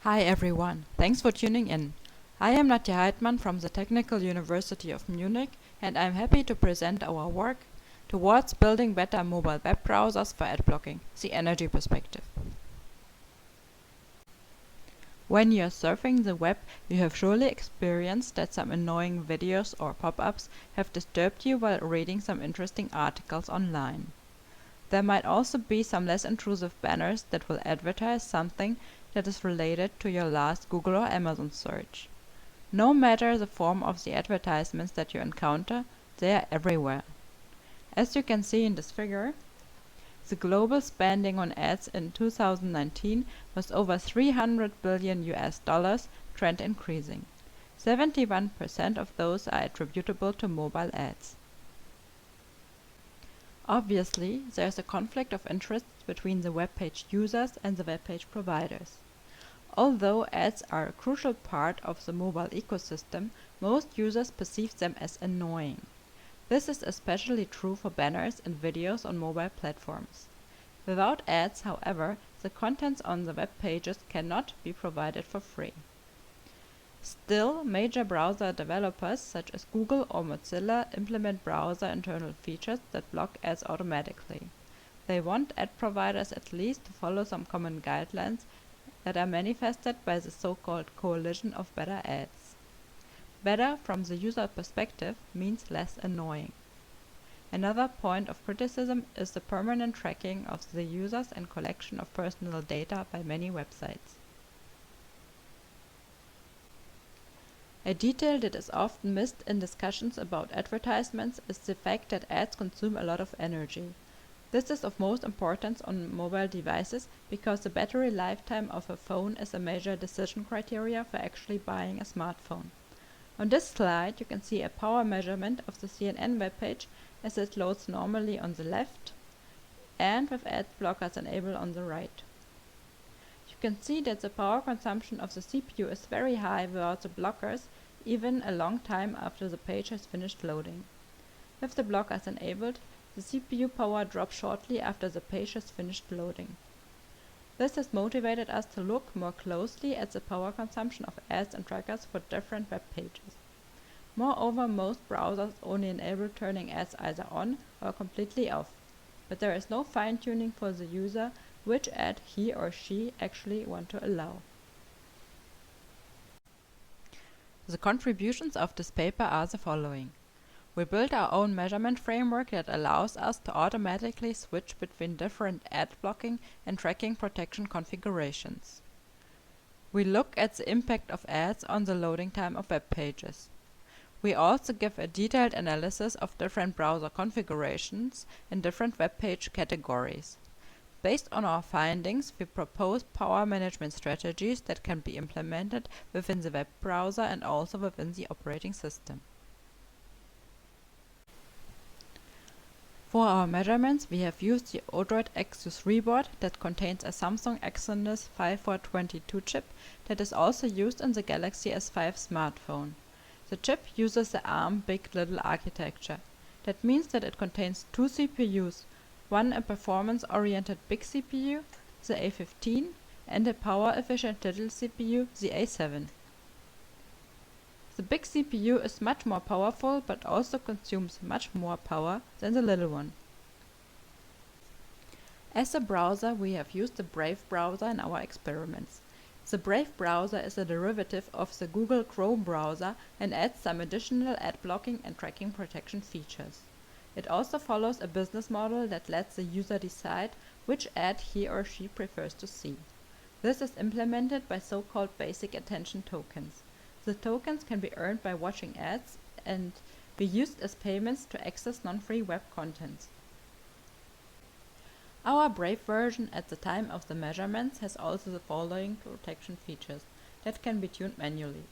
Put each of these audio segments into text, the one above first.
Hi everyone, thanks for tuning in. I am Nadja Heidmann from the Technical University of Munich and I'm happy to present our work towards building better mobile web browsers for ad blocking, the energy perspective. When you're surfing the web, you have surely experienced that some annoying videos or pop-ups have disturbed you while reading some interesting articles online. There might also be some less intrusive banners that will advertise something that is related to your last Google or Amazon search. No matter the form of the advertisements that you encounter, they are everywhere. As you can see in this figure, the global spending on ads in 2019 was over $300 billion, trend increasing. 71% of those are attributable to mobile ads. Obviously, there is a conflict of interest between the web page users and the web page providers. Although ads are a crucial part of the mobile ecosystem, most users perceive them as annoying. This is especially true for banners and videos on mobile platforms. Without ads, however, the contents on the web pages cannot be provided for free. Still, major browser developers such as Google or Mozilla implement browser internal features that block ads automatically. They want ad providers at least to follow some common guidelines that are manifested by the so-called coalition of better ads. Better from the user perspective means less annoying. Another point of criticism is the permanent tracking of the users and collection of personal data by many websites. A detail that is often missed in discussions about advertisements is the fact that ads consume a lot of energy. This is of most importance on mobile devices because the battery lifetime of a phone is a major decision criteria for actually buying a smartphone. On this slide you can see a power measurement of the CNN webpage as it loads normally on the left and with ad blockers enabled on the right. You can see that the power consumption of the CPU is very high without the blockers, even a long time after the page has finished loading. With the blockers enabled, the CPU power drops shortly after the page has finished loading. This has motivated us to look more closely at the power consumption of ads and trackers for different web pages. Moreover, most browsers only enable turning ads either on or completely off, but there is no fine-tuning for the user which ad he or she actually want to allow. The contributions of this paper are the following. We built our own measurement framework that allows us to automatically switch between different ad blocking and tracking protection configurations. We look at the impact of ads on the loading time of web pages. We also give a detailed analysis of different browser configurations in different web page categories. Based on our findings, we propose power management strategies that can be implemented within the web browser and also within the operating system. For our measurements, we have used the Odroid X3 board that contains a Samsung Exynos 5422 chip that is also used in the Galaxy S5 smartphone. The chip uses the ARM Big Little architecture. That means that it contains two CPUs, one a performance-oriented big CPU, the A15, and a power-efficient little CPU, the A7. The big CPU is much more powerful but also consumes much more power than the little one. As a browser, we have used the Brave browser in our experiments. The Brave browser is a derivative of the Google Chrome browser and adds some additional ad blocking and tracking protection features. It also follows a business model that lets the user decide which ad he or she prefers to see. This is implemented by so-called basic attention tokens. The tokens can be earned by watching ads and be used as payments to access non-free web content. Our Brave version at the time of the measurements has also the following protection features that can be tuned manually.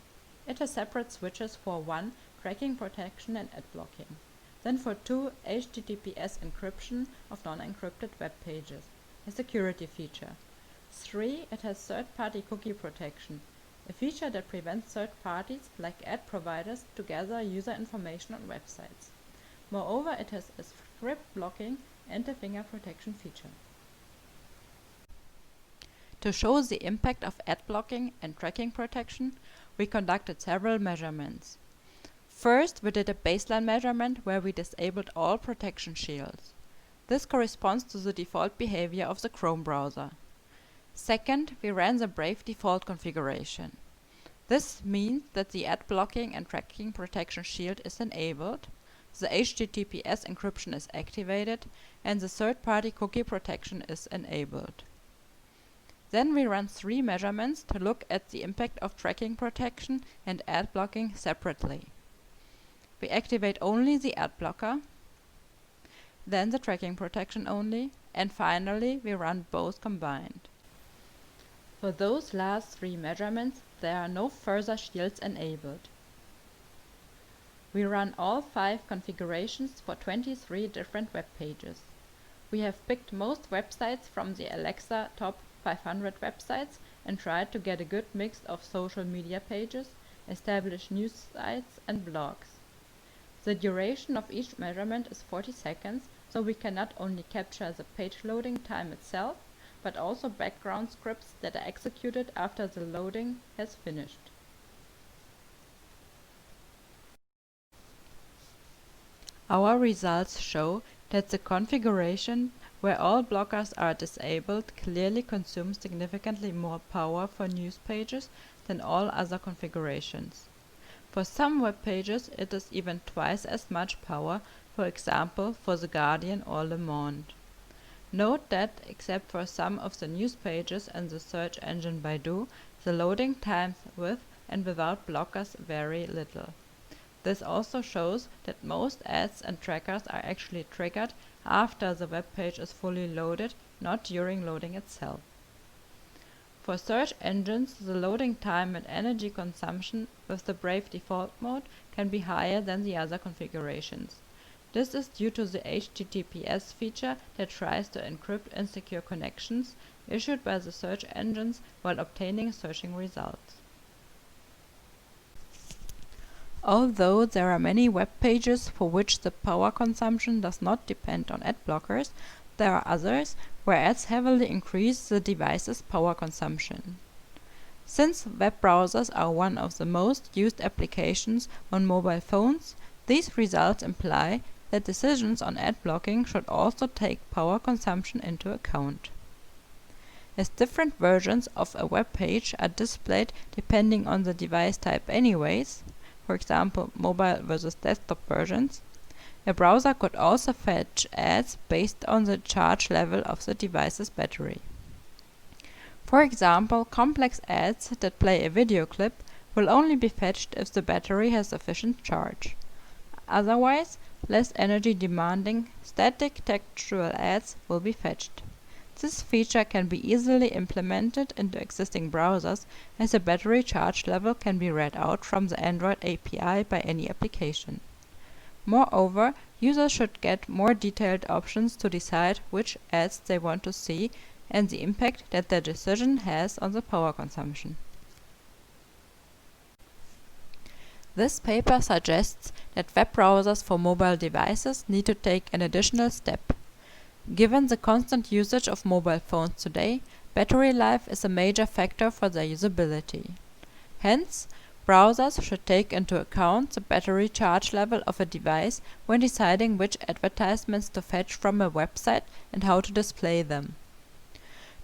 It has separate switches for 1. Tracking protection and ad blocking. Then for 2. HTTPS encryption of non-encrypted web pages, a security feature. 3. It has third-party cookie protection, a feature that prevents third parties, like ad providers, to gather user information on websites. Moreover, it has a script blocking and a finger protection feature. To show the impact of ad blocking and tracking protection, we conducted several measurements. First, we did a baseline measurement where we disabled all protection shields. This corresponds to the default behavior of the Chrome browser. Second, we ran the Brave default configuration. This means that the ad blocking and tracking protection shield is enabled, the HTTPS encryption is activated, and the third-party cookie protection is enabled. Then we ran 3 measurements to look at the impact of tracking protection and ad blocking separately. We activate only the ad blocker, then the tracking protection only, and finally we run both combined. For those last 3 measurements, there are no further shields enabled. We run all 5 configurations for 23 different web pages. We have picked most websites from the Alexa top 500 websites and tried to get a good mix of social media pages, established news sites and blogs. The duration of each measurement is 40 seconds, so we can not only capture the page loading time itself, but also background scripts that are executed after the loading has finished. Our results show that the configuration where all blockers are disabled clearly consumes significantly more power for news pages than all other configurations. For some web pages, it is even twice as much power, for example, for The Guardian or Le Monde. Note that, except for some of the news pages and the search engine Baidu, the loading times with and without blockers vary little. This also shows that most ads and trackers are actually triggered after the web page is fully loaded, not during loading itself. For search engines, the loading time and energy consumption with the Brave default mode can be higher than the other configurations. This is due to the HTTPS feature that tries to encrypt insecure connections issued by the search engines while obtaining searching results. Although there are many web pages for which the power consumption does not depend on ad blockers, there are others where ads heavily increase the device's power consumption. Since web browsers are one of the most used applications on mobile phones, these results imply that decisions on ad blocking should also take power consumption into account. As different versions of a web page are displayed depending on the device type anyways, for example mobile versus desktop versions, a browser could also fetch ads based on the charge level of the device's battery. For example, complex ads that play a video clip will only be fetched if the battery has sufficient charge. Otherwise, less energy demanding, static textual ads will be fetched. This feature can be easily implemented into existing browsers, as the battery charge level can be read out from the Android API by any application. Moreover, users should get more detailed options to decide which ads they want to see and the impact that their decision has on the power consumption. This paper suggests that web browsers for mobile devices need to take an additional step. Given the constant usage of mobile phones today, battery life is a major factor for their usability. Hence, browsers should take into account the battery charge level of a device when deciding which advertisements to fetch from a website and how to display them.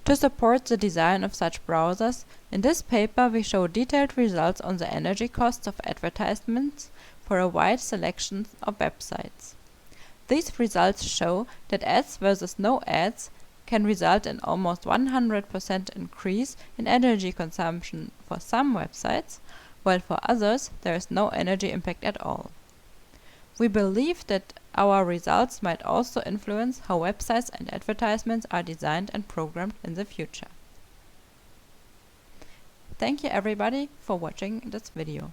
To support the design of such browsers, in this paper we show detailed results on the energy costs of advertisements for a wide selection of websites. These results show that ads versus no ads can result in almost 100% increase in energy consumption for some websites, while for others there is no energy impact at all. We believe that our results might also influence how websites and advertisements are designed and programmed in the future. Thank you everybody for watching this video.